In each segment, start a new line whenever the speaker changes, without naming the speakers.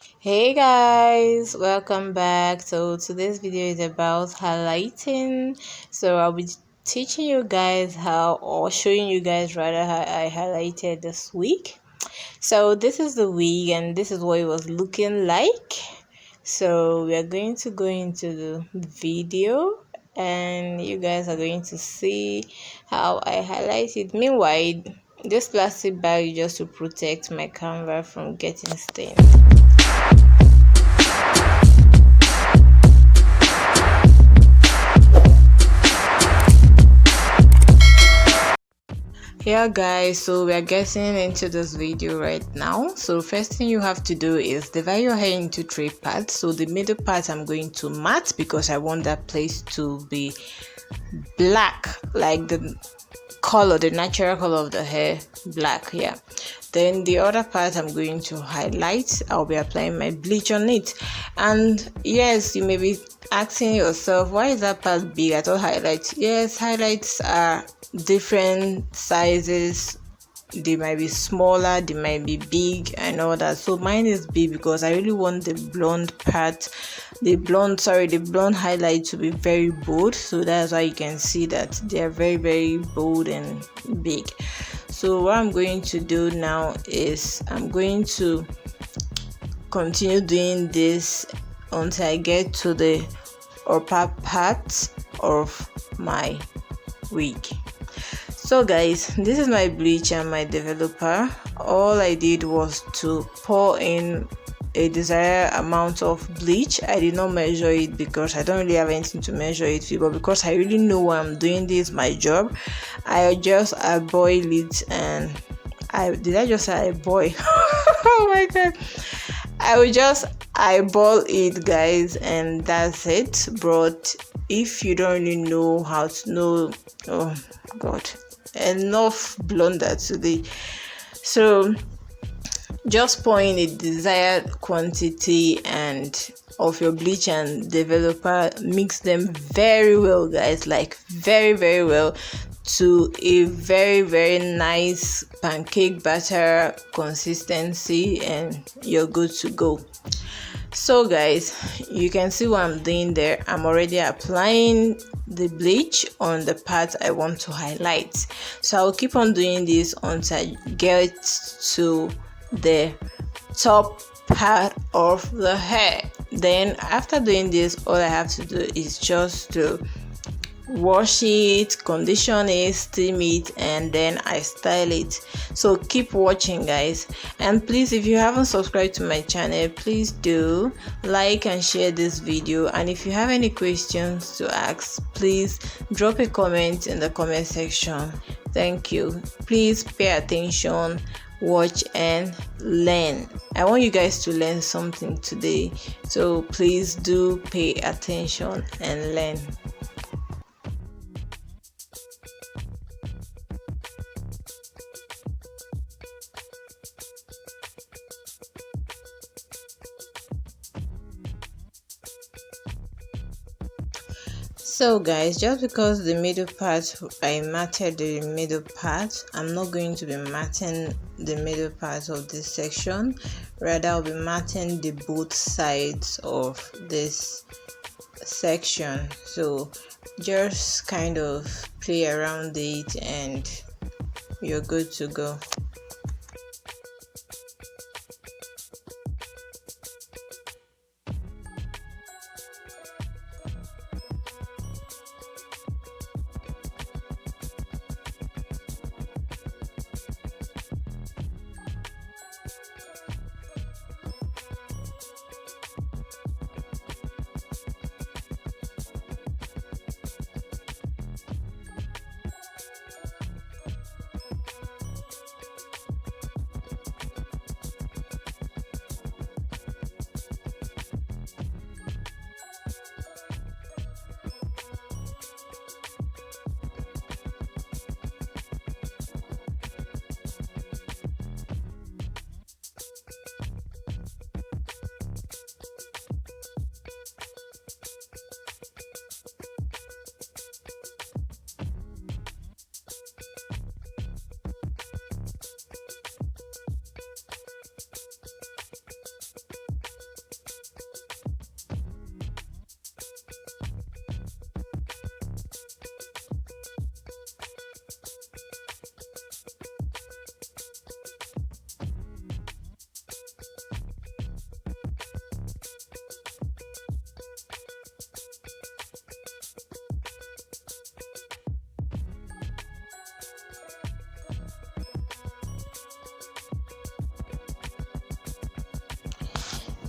Hey guys, welcome back. So today's video is about highlighting. So I'll be teaching you guys how, or showing you guys rather, how I highlighted this week. So this is the wig and this is what it was looking like. So we are going to go into the video and you guys are going to see how I highlight it. Meanwhile, this plastic bag is just to protect my camera from getting stained. Yeah guys, so we are getting into this video right now. So first thing you have to do is divide your hair into three parts. So the middle part I'm going to mat because I want that place to be black, like the color, the natural color of the hair, black. Yeah, then the other part I'm going to highlight. I'll be applying my bleach on it. And yes, you may be asking yourself, why is that part big? I thought highlights. Yes, highlights are different sizes. They might be smaller, they might be big and all that. So mine is big because I really want the blonde part, the blonde highlight to be very bold. So that's why you can see that they are very bold and big. So what I'm going to do now is I'm going to continue doing this until I get to the upper part of my wig. So guys, this is my bleach and my developer. All I did was to pour in a desired amount of bleach. I did not measure it because I don't really have anything to measure it with, but because I really know why I'm doing this, my job, I just boil it. And I just say I boil? Oh my god, I will just eyeball it guys, and that's it. But if you don't really know how to know, oh god, enough blunder today. So just pour in a desired quantity and of your bleach and developer, mix them very well guys, like very well, to a very nice pancake batter consistency, and you're good to go. So guys, you can see what I'm doing there. I'm already applying the bleach on the part I want to highlight. So I'll keep on doing this until I get to the top part of the hair. Then after doing this, all I have to do is just to wash it, condition it, steam it, and then I style it. So keep watching guys, and please, if you haven't subscribed to my channel, please do like and share this video. And if you have any questions to ask, please drop a comment in the comment section. Thank you. Please pay attention, watch and learn. I want you guys to learn something today, so please do pay attention and learn. So guys, just because the middle part, I matted the middle part, I'm not going to be matting the middle part of this section. Rather, I'll be matting the both sides of this section. So just kind of play around it and you're good to go.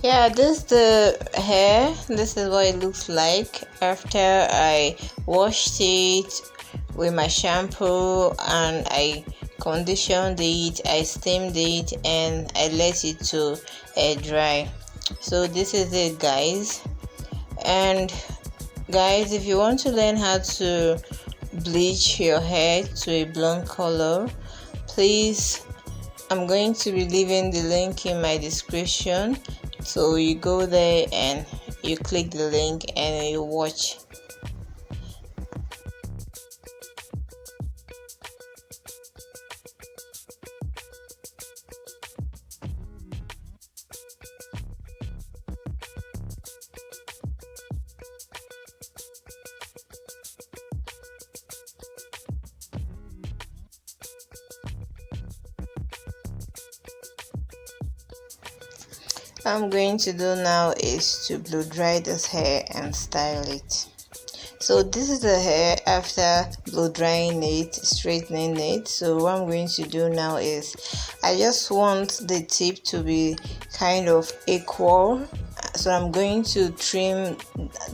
Yeah, this is the hair. This is what it looks like after I washed it with my shampoo and I conditioned it, I steamed it, and I let it to air dry. So this is it, guys. And guys, if you want to learn how to bleach your hair to a blonde color, please, I'm going to be leaving the link in my description. So you go there and you click the link and you watch. I'm going to do now is to blow dry this hair and style it. So this is the hair after blow drying it, straightening it. So what I'm going to do now is I just want the tip to be kind of equal. So I'm going to trim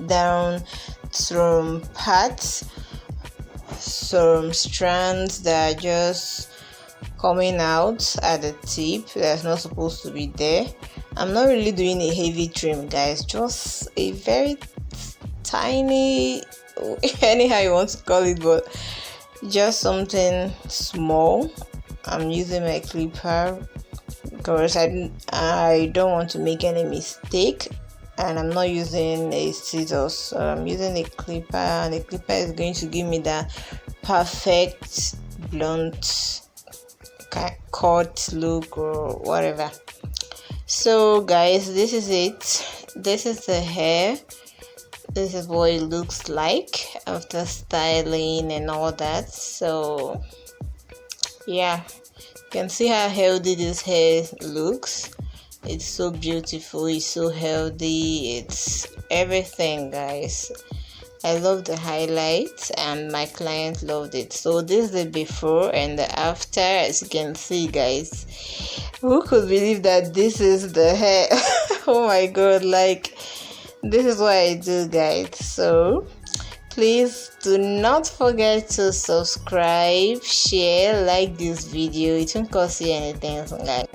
down some parts, some strands that are just coming out at the tip that's not supposed to be there. I'm not really doing a heavy trim, guys, just a very tiny, anyhow you want to call it, but just something small. I'm using my clipper because I don't want to make any mistake, and I'm not using a scissors, so I'm using a clipper, and the clipper is going to give me that perfect blunt cut look or whatever. So guys, this is it. This is the hair. This is what it looks like after styling and all that. So yeah, you can see how healthy this hair looks. It's so beautiful, it's so healthy, it's everything, guys. I love the highlights and my client loved it. So this is the before and the after. As you can see, guys, who could believe that this is the hair? Oh my god, like, this is what I do, guys. So please do not forget to subscribe, share, like this video. It won't cost you anything, guys.